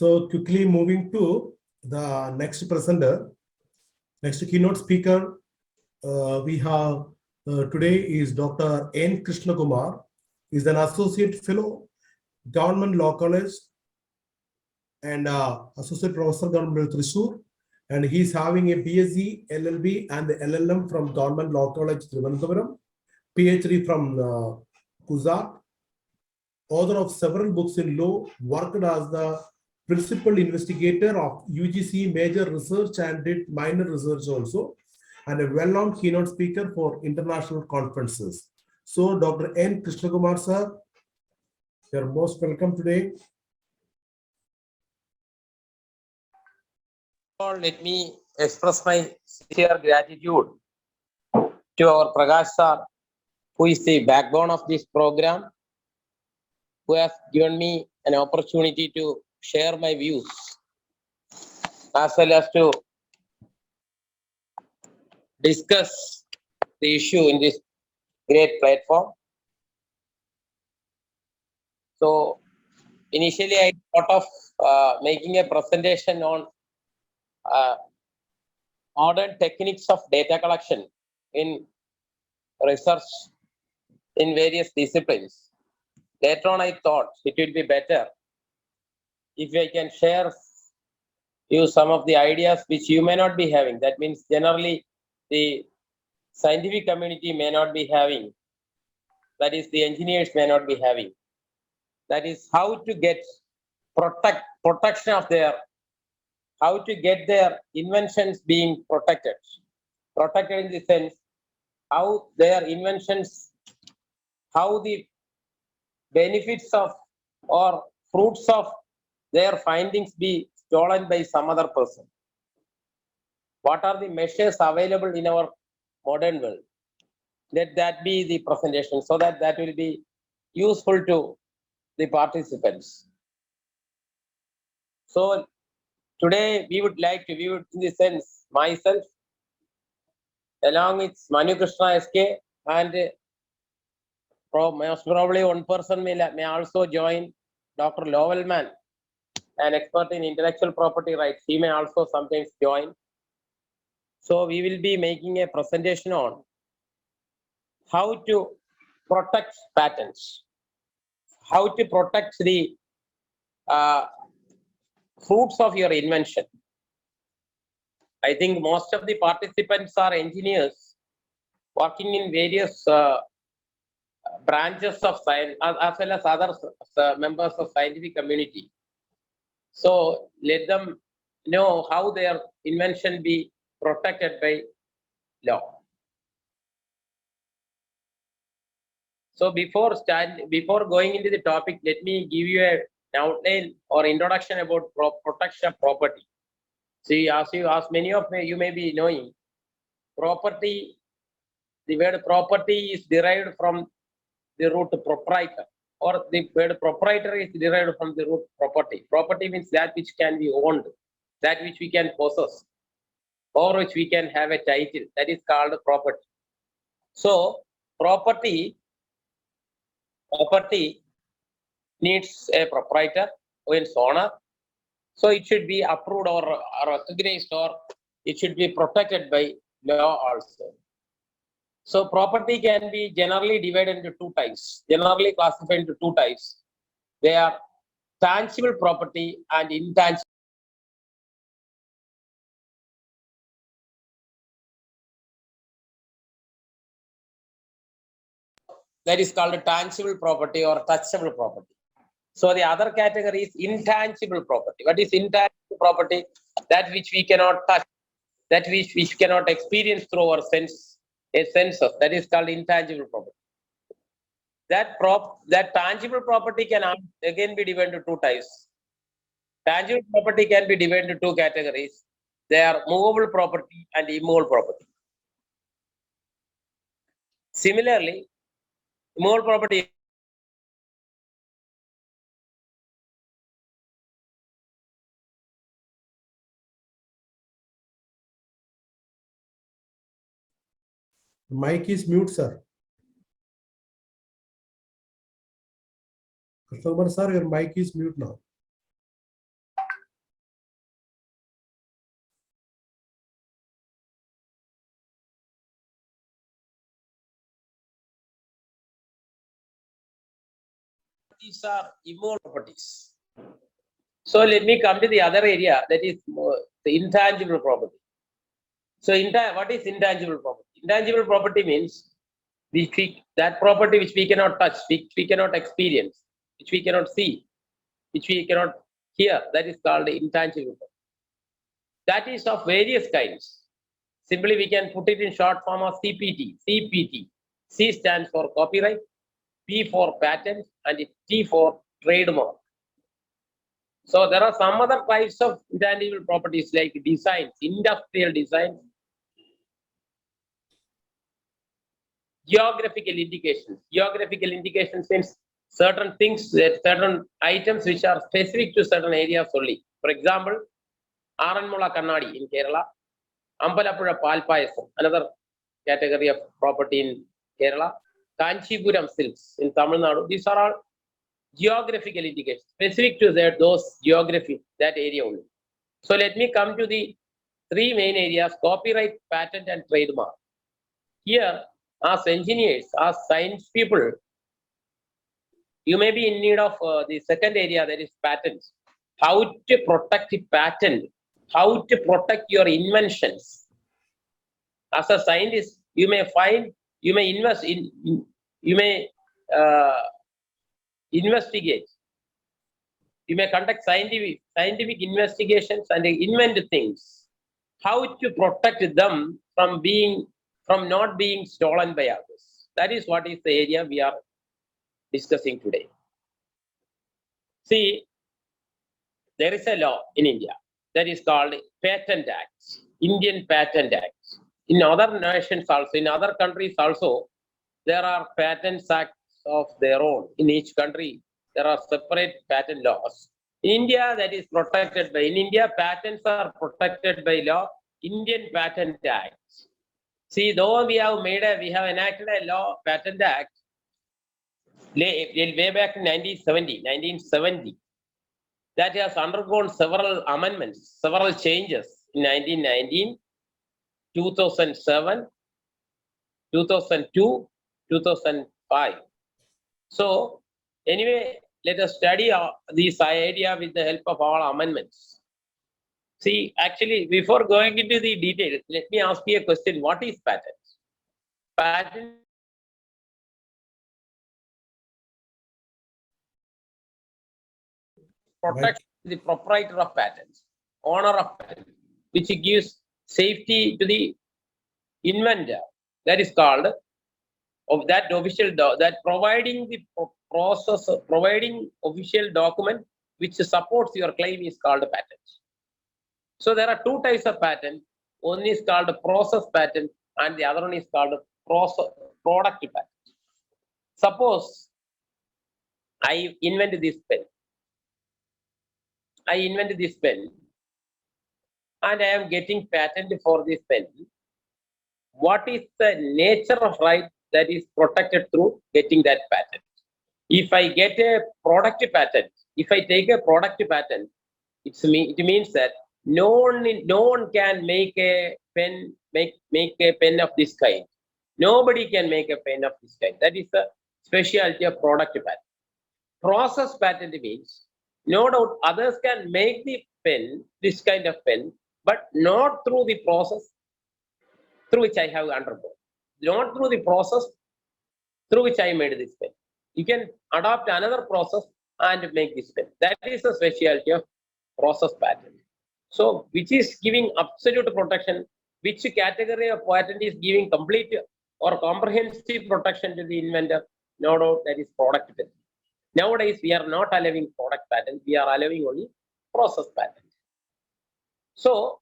So quickly moving to the next presenter, next keynote speaker, we have today is Dr. N. Krishna Kumar. He's an associate fellow, Government Law College, and associate professor, Government Thrissur, and he's having a BSc, LLB, and the LLM from Government Law College, Thiruvananthapuram, PhD from Kuzat, author of several books in law, worked as the principal investigator of UGC major research and did minor research also, and a well-known keynote speaker for international conferences. So, Dr. N. Krishna Kumar, sir, you're most welcome today. Let me express my sincere gratitude to our Prakash sir, who is the backbone of this program, who has given me an opportunity to share my views, as well as to discuss the issue in this great platform. So, initially I thought of making a presentation on modern techniques of data collection in research in various disciplines. Later on, I thought it would be better if I can share you some of the ideas which you may not be having. That means generally the scientific community may not be having. That is, the engineers may not be having. That is how to get protection of their, how to get their inventions being protected. Protected in the sense how their inventions, how the benefits of or fruits of their findings be stolen by some other person. What are the measures available in our modern world? Let that be the presentation, so that will be useful to the participants. So today we would like to view it in the sense myself, along with Manu Krishna SK, and most probably one person may also join, Dr. Lovelman, an expert in intellectual property rights. He may also sometimes join. So we will be making a presentation on how to protect patents, how to protect the fruits of your invention. I think most of the participants are engineers working in various branches of science, as well as other members of scientific community. So let them know how their invention be protected by law. So before going into the topic, let me give you an outline or introduction about protection of property. See, as many of you may be knowing, property, the word property is derived from the root proprietor, or the word proprietor is derived from the root property. Property means that which can be owned, that which we can possess, or which we can have a title. That is called property. So property needs a proprietor or its owner. So it should be approved or recognized, or it should be protected by law also. So property can be generally divided into two types, generally classified into two types. They are tangible property and intangible. That is called a tangible property or touchable property. So the other category is intangible property. What is intangible property? That which we cannot touch, that which we cannot experience through our senses. That is called intangible property. That tangible property can again be divided into two types. Tangible property can be divided into two categories. They are movable property and immovable property. Similarly, immovable property Mic is mute, sir. Krishna Kumar, sir, your mic is mute now. these are immovable properties. So let me come to the other area, that is the intangible property. So what is intangible property? Intangible property means that property which we cannot touch, which we cannot experience, which we cannot see, which we cannot hear. That is called intangible property. That is of various kinds. Simply we can put it in short form of CPT. CPT. C stands for copyright, P for patent, and T for trademark. So there are some other types of intangible properties like designs, industrial designs, geographical indications. Geographical indications means certain things, certain items which are specific to certain areas only. For example, Aranmula Kannadi in Kerala, Ampalapuzha Palpayasam, another category of property in Kerala, Kanchipuram silks in Tamil Nadu. These are all geographical indications specific to those geography, that area only. So let me come to the three main areas: copyright, patent, and trademark. Here, as engineers, as science people, you may be in need of the second area, that is patents. How to protect the patent, how to protect your inventions. As a scientist, you may invest in, you may investigate. You may conduct scientific investigations and invent things. How to protect them from not being stolen by others. That is what is the area we are discussing today. See, there is a law in India that is called Patent Act, Indian Patent Act. In other nations also, in other countries also, there are patents acts of their own. In each country, there are separate patent laws. In India, that is protected by, in India, patents are protected by law, Indian Patent Act. See, though we have enacted a law, Patent Act, way back in 1970, that has undergone several amendments, several changes in 1919, 2007, 2002, 2005. So anyway, let us study this idea with the help of all amendments. See, actually, before going into the details, let me ask you a question. What is patent? Patent protects the proprietor of patents, owner of patent, which gives safety to the inventor. That is called of that official that providing the process, providing official document which supports your claim is called a patent. So there are two types of patent. One is called a process patent and the other one is called a product patent. Suppose I invented this pen. And I am getting patent for this pen. What is the nature of right that is protected through getting that patent? If I get a product patent, if I take a product patent, it means that no one can make a pen, make a pen of this kind. Nobody can make a pen of this kind. That is the specialty of product patent. Process patent means, no doubt others can make the pen, this kind of pen, but not through the process through which I have undergone. Not through the process through which I made this pen. You can adopt another process and make this pen. That is the specialty of process patent. So, which is giving absolute protection, which category of patent is giving complete or comprehensive protection to the inventor? No doubt that is product patent. Nowadays, we are not allowing product patent, we are allowing only process patent. So,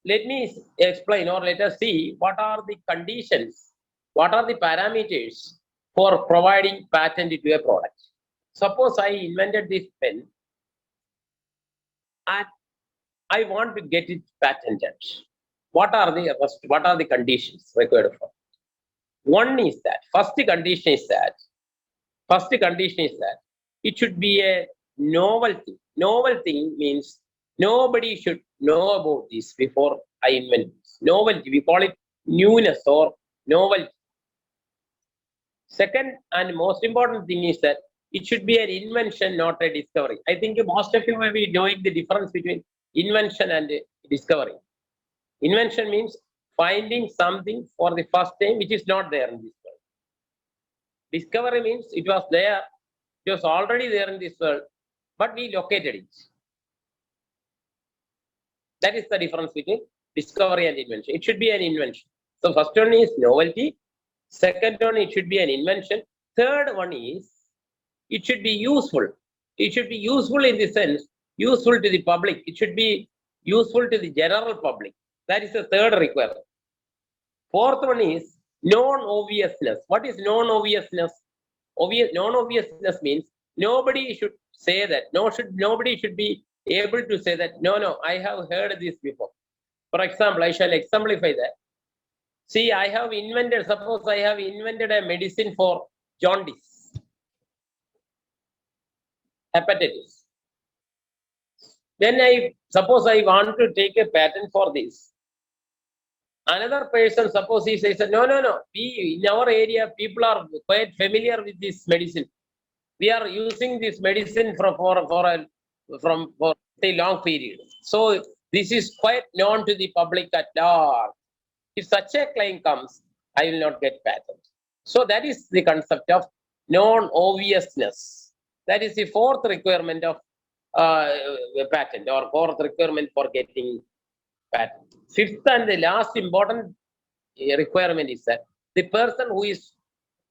let me explain, or let us see what are the conditions, what are the parameters for providing patent to a product. Suppose I invented this pen and I want to get it patented. What are the conditions required for it? One is that, first condition is that it should be a novel thing. Novel thing means nobody should know about this before I invent this. Novelty, we call it newness or novelty. Second and most important thing is that it should be an invention, not a discovery. I think most of you may be knowing the difference between invention and discovery. Invention means finding something for the first time which is not there in this world. Discovery means it was there, it was already there in this world, but we located it. That is the difference between discovery and invention. It should be an invention. So first one is novelty. Second one, it should be an invention. Third one is, it should be useful. It should be useful in the sense, useful to the public. It should be useful to the general public. That is the third requirement. Fourth one is non-obviousness. What is non-obviousness? Non-obviousness means nobody should say that. Nobody should be able to say that, no, I have heard this before. For example, I shall exemplify that. See, suppose I have invented a medicine for jaundice, hepatitis. Then suppose I want to take a patent for this. Another person, suppose he says, no, we, in our area, people are quite familiar with this medicine. We are using this medicine for a long period. So this is quite known to the public at large. If such a claim comes, I will not get patent. So that is the concept of non-obviousness. That is the fourth requirement of patent, or fourth requirement for getting patent. Fifth and the last important requirement is that the person who is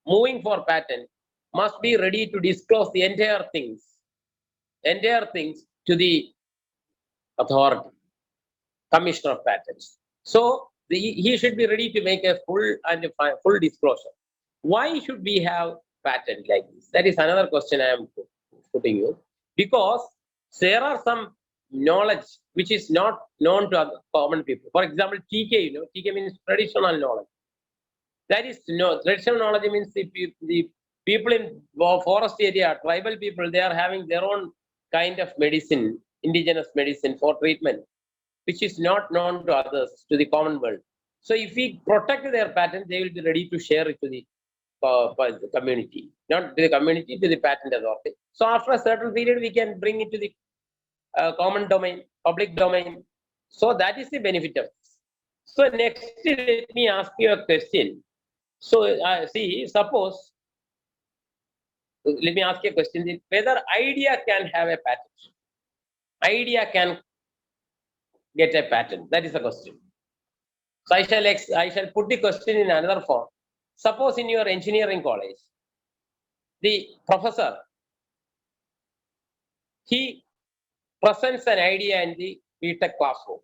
moving for patent must be ready to disclose the entire things to the authority, commissioner of patents. So he should be ready to make a full disclosure. Why should we have patent like this? That is another question I am putting you, because there are some knowledge which is not known to other common people. For example, TK, TK means traditional knowledge. That is traditional knowledge means the people in forest area, tribal people, they are having their own kind of medicine, indigenous medicine for treatment, which is not known to others, to the common world. So if we protect their patent, they will be ready to share it to the community, not to the community, to the patent authority. So after a certain period, we can bring it to the common domain, public domain. So that is the benefit of this. So next, let me ask you a question. So suppose, let me ask you a question, whether idea can have a patent. Idea can get a patent. That is the question. So I shall put the question in another form. Suppose in your engineering college, the professor, he presents an idea in the BTech classroom.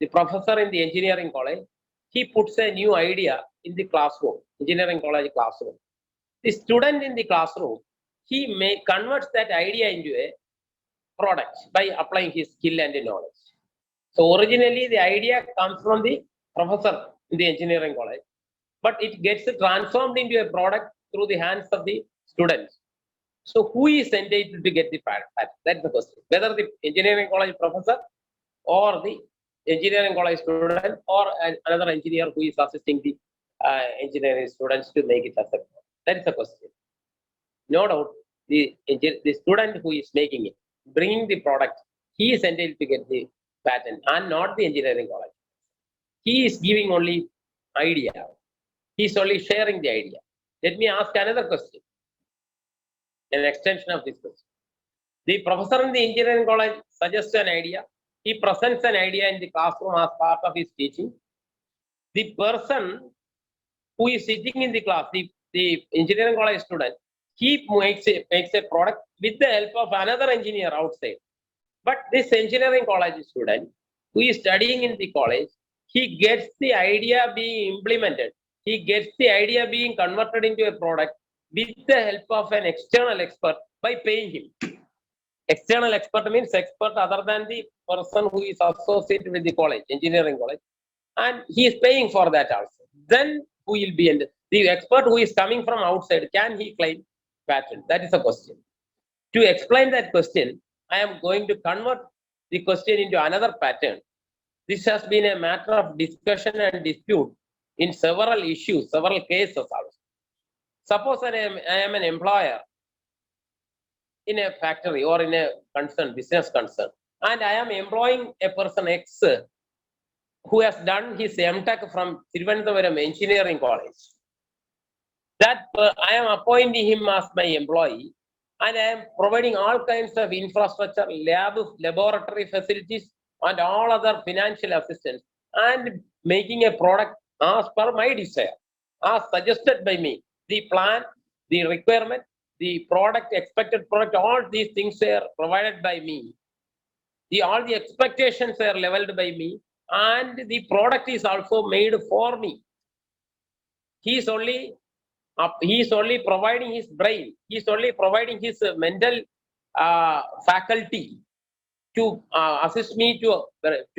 The professor in the engineering college, he puts a new idea in the classroom, engineering college classroom. The student in the classroom, he converts that idea into a product by applying his skill and knowledge. So originally the idea comes from the professor in the engineering college, but it gets transformed into a product through the hands of the students. So who is entitled to get the patent? That's the question. Whether the engineering college professor or the engineering college student or another engineer who is assisting the engineering students to make it as a product. That is the question. No doubt, the student who is making it, bringing the product, he is entitled to get the patent and not the engineering college. He is giving only idea. He is only sharing the idea. Let me ask another question. An extension of this question. The professor in the engineering college suggests an idea. He presents an idea in the classroom as part of his teaching. The person who is sitting in the class, the engineering college student, he makes a product with the help of another engineer outside. But this engineering college student who is studying in the college, he gets the idea being implemented. He gets the idea being converted into a product with the help of an external expert by paying him. External expert means expert other than the person who is associated with the college, engineering college, and he is paying for that also. Then who will be the expert who is coming from outside? Can he claim patent? That is a question. To explain that question, I am going to convert the question into another pattern. This has been a matter of discussion and dispute in several issues, several cases also. Suppose I am an employer in a factory or in a concern, business concern, and I am employing a person X who has done his MTech from Thiruvananthapuram Engineering College. That I am appointing him as my employee, and I am providing all kinds of infrastructure, laboratory facilities, and all other financial assistance, and making a product as per my desire, as suggested by me. The plan, the requirement, the product, expected product, all these things are provided by me. All the expectations are leveled by me, and the product is also made for me. He is only providing his brain. He is only providing his mental faculty to assist me to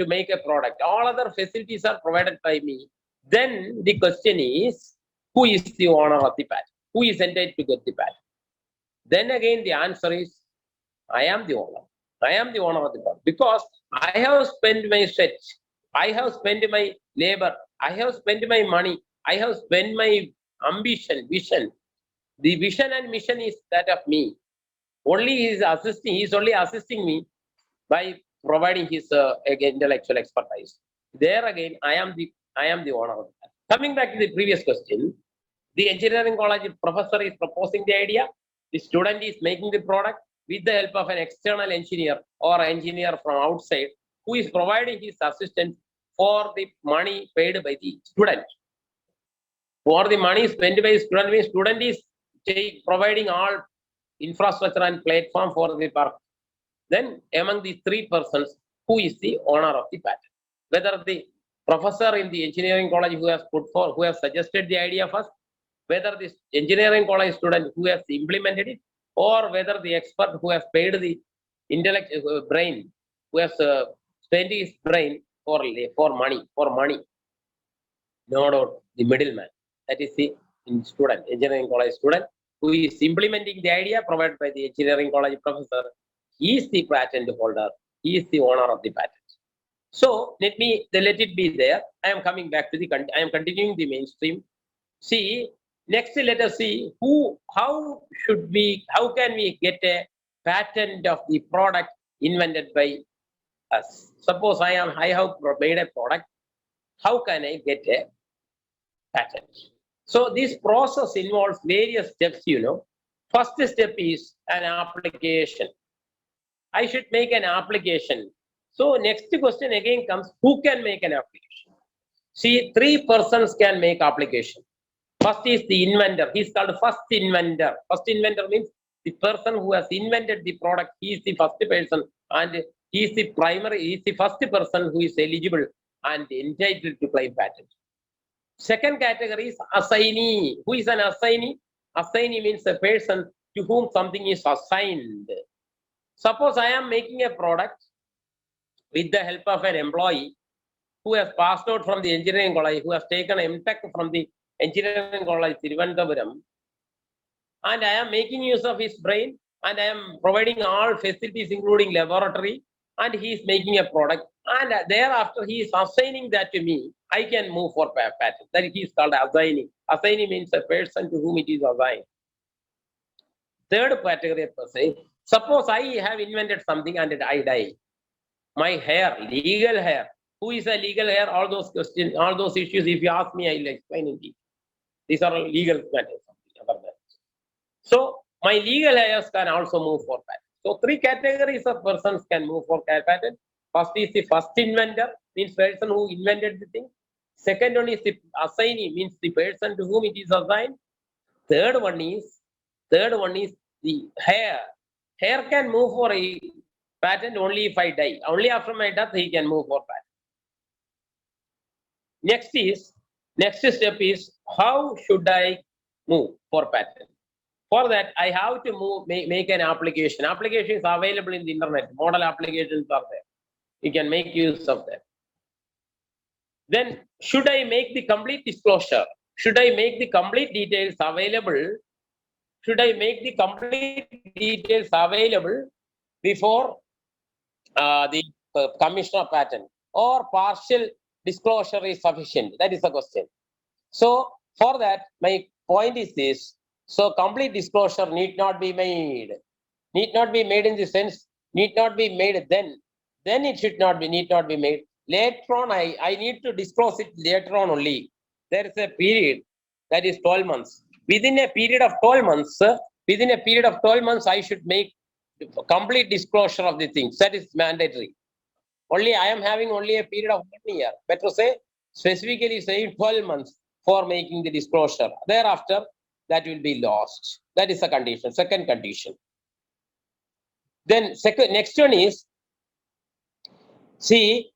make a product. All other facilities are provided by me. Then the question is, who is the owner of the patent? Who is entitled to get the patent? Then again, the answer is, I am the owner. I am the owner of the patent because I have spent my sweat. I have spent my labor. I have spent my money. I have spent my ambition, vision. The vision and mission is that of me. Only he is only assisting me by providing his intellectual expertise. There again, I am the owner of that. Coming back to the previous question, the engineering college professor is proposing the idea. The student is making the product with the help of an external engineer or engineer from outside who is providing his assistance for the money paid by the student. For the money spent by student, means student is providing all infrastructure and platform for the park. Then among the three persons, who is the owner of the patent? Whether the professor in the engineering college who has suggested the idea first, whether the engineering college student who has implemented it, or whether the expert who has paid the intellect brain, who has spent his brain for money. No doubt, the middleman, that is the engineering college student who is implementing the idea provided by the engineering college professor. He is the patent holder. He is the owner of the patent. So let it be there. I am coming back to I am continuing the mainstream. See, next let us see how can we get a patent of the product invented by us. Suppose I have made a product. How can I get a patent? So this process involves various steps, First step is an application. I should make an application. So next question again comes, who can make an application? See, three persons can make application. First is the inventor. He is called first inventor. First inventor means the person who has invented the product. He is the first person, and he is the first person who is eligible and entitled to claim patent. Second category is assignee. Who is an assignee? Assignee means a person to whom something is assigned. Suppose I am making a product with the help of an employee who has passed out from the engineering college, who has taken MTech from the engineering college Thiruvananthapuram, and I am making use of his brain, and I am providing all facilities including laboratory, and he is making a product, and thereafter he is assigning that to me. I can move for patent. That he is called assignee. Assignee means a person to whom it is assigned. Third category of person, suppose I have invented something and I die. My hair, legal hair. Who is a legal hair? All those questions, all those issues, if you ask me, I will explain in detail. These are legal matters. So my legal hairs can also move for patent. So three categories of persons can move for patent. First is the first inventor, means person who invented the thing. Second one is the assignee, means the person to whom it is assigned. Third one is the hair. Hair can move for a patent only if I die. Only after my death he can move for patent. Next step is, how should I move for patent? For that, I have to make an application. Application is available in the internet. Model applications are there. You can make use of them. Then, should I make the complete disclosure? Should I make the complete details available? Should I make the complete details available before the commission of patent, or partial disclosure is sufficient? That is the question. So for that, my point is this. So complete disclosure need not be made. Need not be made in the sense, need not be made then it should not be, need not be made. Later on, I need to disclose it later on only. There is a period that is 12 months. Within a period of 12 months, I should make complete disclosure of the things. That is mandatory. Only I am having only a period of 1 year. Better say, specifically say 12 months for making the disclosure. Thereafter, that will be lost. That is the condition, second condition. Then next one is, see,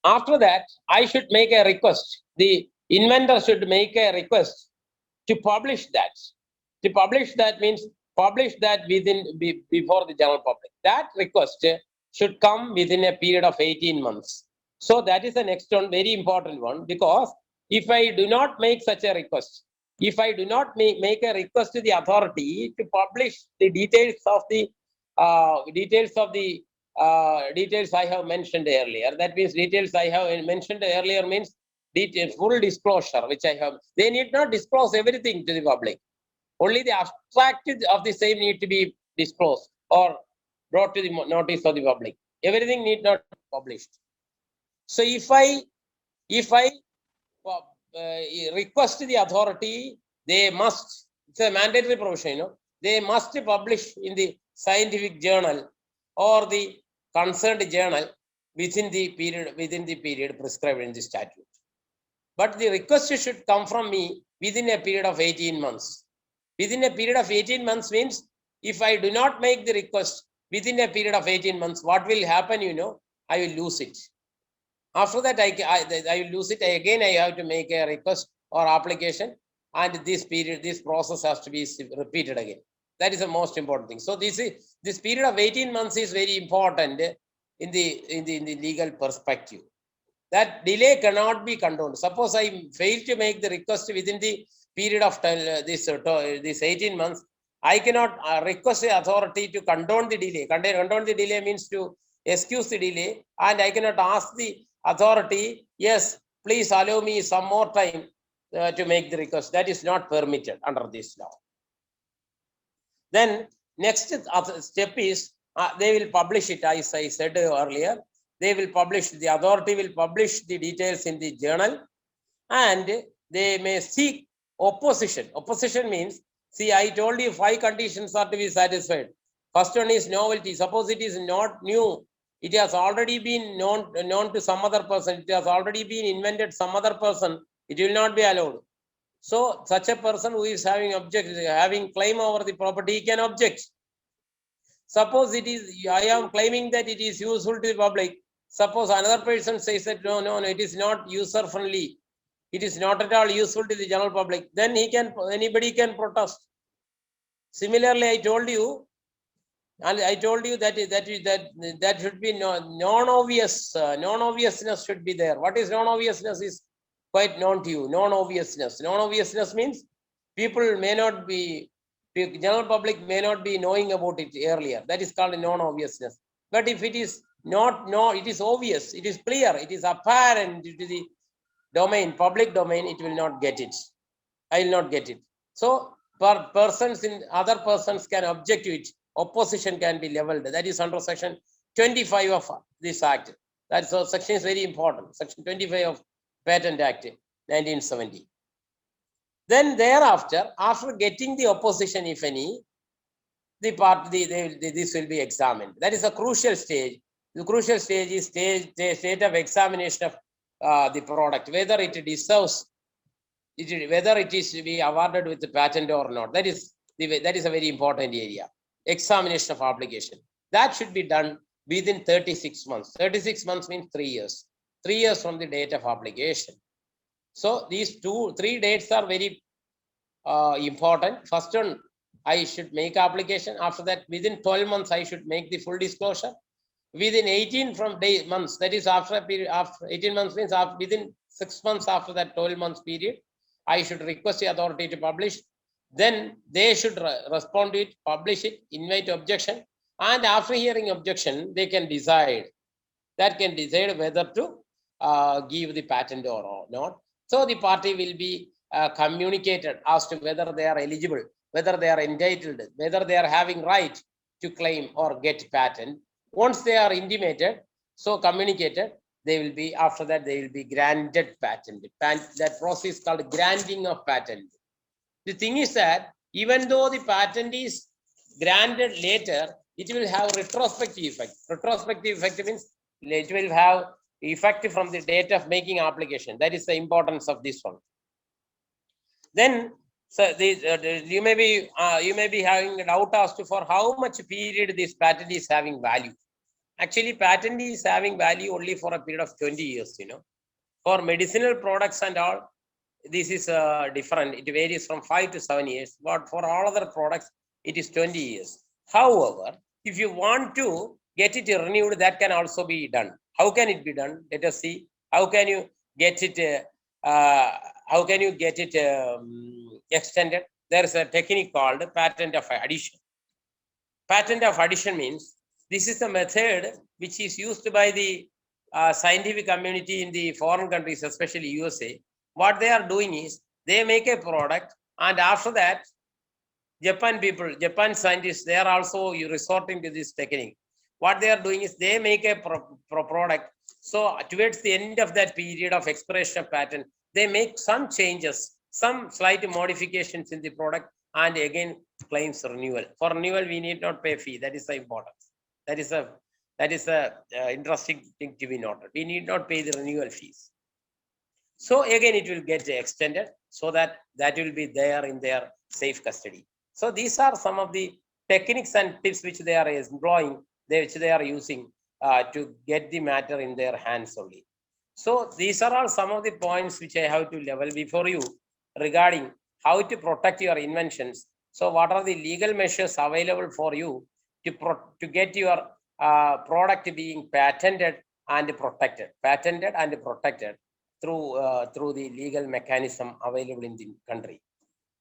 after that, I should make a request. The inventor should make a request to publish that. To publish that means publish that before the general public. That request should come within a period of 18 months. So that is the next one, very important one, because if I do not make such a request, if I do not make a request to the authority to publish the details I have mentioned earlier. That means details I have mentioned earlier means details, full disclosure, which I have. They need not disclose everything to the public. Only the abstract of the same need to be disclosed or brought to the notice of the public. Everything need not be published. So if I request the authority, they must, it's a mandatory provision, they must publish in the scientific journal or the concerned journal within the period prescribed in the statute. But the request should come from me within a period of 18 months. Within a period of 18 months means if I do not make the request within a period of 18 months, what will happen, I will lose it. After that, I will lose it. Again, I have to make a request or application, and this process has to be repeated again. That is the most important thing. So this period of 18 months is very important in the legal perspective. That delay cannot be condoned. Suppose I fail to make the request within the period of this 18 months, I cannot request the authority to condone the delay. Condone the delay means to excuse the delay, and I cannot ask the authority, yes, please allow me some more time to make the request. That is not permitted under this law. Then next step is they will publish it, as I said earlier. They will publish, the authority will publish the details in the journal, and they may seek opposition. Opposition means, see, I told you 5 conditions are to be satisfied. First one is novelty. Suppose it is not new, it has already been known to some other person, it has already been invented some other person, it will not be allowed. So such a person who is having claim over the property can object. Suppose I am claiming that it is useful to the public. Suppose another person says that no, it is not user friendly, it is not at all useful to the general public, then anybody can protest. Similarly, I told you that should be non-obvious. Non-obviousness should be there. What is non-obviousness is quite known to you. Non-obviousness. Non-obviousness means general public may not be knowing about it earlier. That is called non-obviousness. But if it is it is obvious, it is clear, it is apparent to the public domain, it will not get it. I will not get it. So other persons can object to it. Opposition can be leveled. That is under section 25 of this act. That section is very important. Section 25 of Patent Act 1970. Then thereafter, after getting the opposition, if any, this will be examined. That is a crucial stage. The crucial stage is state of examination of the product, whether it deserves, whether it is to be awarded with the patent or not. That is a very important area. Examination of application. That should be done within 36 months. 36 months means 3 years. 3 years from the date of application. So these 3 dates are very important. First one, I should make application. After that, within 12 months, I should make the full disclosure. Within 18 months, that is after 18 months means within 6 months after that 12 months period, I should request the authority to publish. Then they should respond to it, publish it, invite objection, and after hearing objection, they can decide. That can decide whether to give the patent or not. So the party will be communicated as to whether they are eligible, whether they are entitled, whether they are having right to claim or get patent. Once they are intimated, so communicated, they will be, after that, they will be granted patent. That process is called granting of patent. The thing is that even though the patent is granted later, it will have retrospective effect. Retrospective effect means it will have effect from the date of making application. That is the importance of this one. Then, so you may be having a doubt as to for how much period this patent is having value. Actually, patent is having value only for a period of 20 years. For medicinal products and all, this is different. It varies from 5 to 7 years. But for all other products, it is 20 years. However, if you want to get it renewed, that can also be done. How can it be done? Let us see. How can you get it? How can you get it extended? There is a technique called patent of addition. Patent of addition means this is the method which is used by the scientific community in the foreign countries, especially USA. What they are doing is they make a product, and after that, Japan scientists, they are also resorting to this technique. What they are doing is they make a product. So towards the end of that period of expiration of patent, they make some changes, some slight modifications in the product, and again claims renewal. For renewal, we need not pay fee. That is the importance. That is a interesting thing to be noted. We need not pay the renewal fees. So again, it will get extended so that will be there in their safe custody. So these are some of the techniques and tips which they are employing, which they are using to get the matter in their hands only. So these are all some of the points which I have to level before you regarding how to protect your inventions. So what are the legal measures available for you to get your product being patented and protected through the legal mechanism available in the country.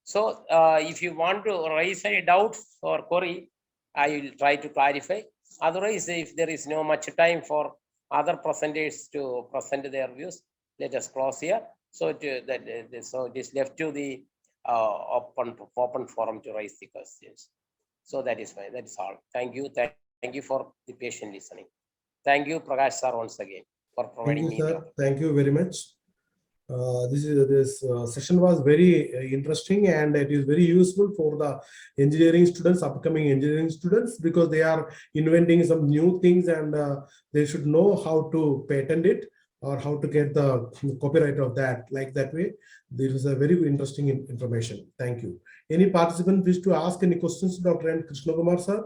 So if you want to raise any doubts or query, I will try to clarify. Otherwise, if there is no much time for other presenters to present their views, let us close here. So so it is left to the open forum to raise the questions. So that is fine. That is all. Thank you. Thank you for the patient listening. Thank you, Prakash sir, once again for providing me. Thank you very much. This session was very interesting, and it is very useful for the engineering students, upcoming engineering students, because they are inventing some new things, and they should know how to patent it or how to get the copyright of that. Like that way, this is a very interesting information. Thank you. Any participant wish to ask any questions to Dr. N. Krishna Kumar sir?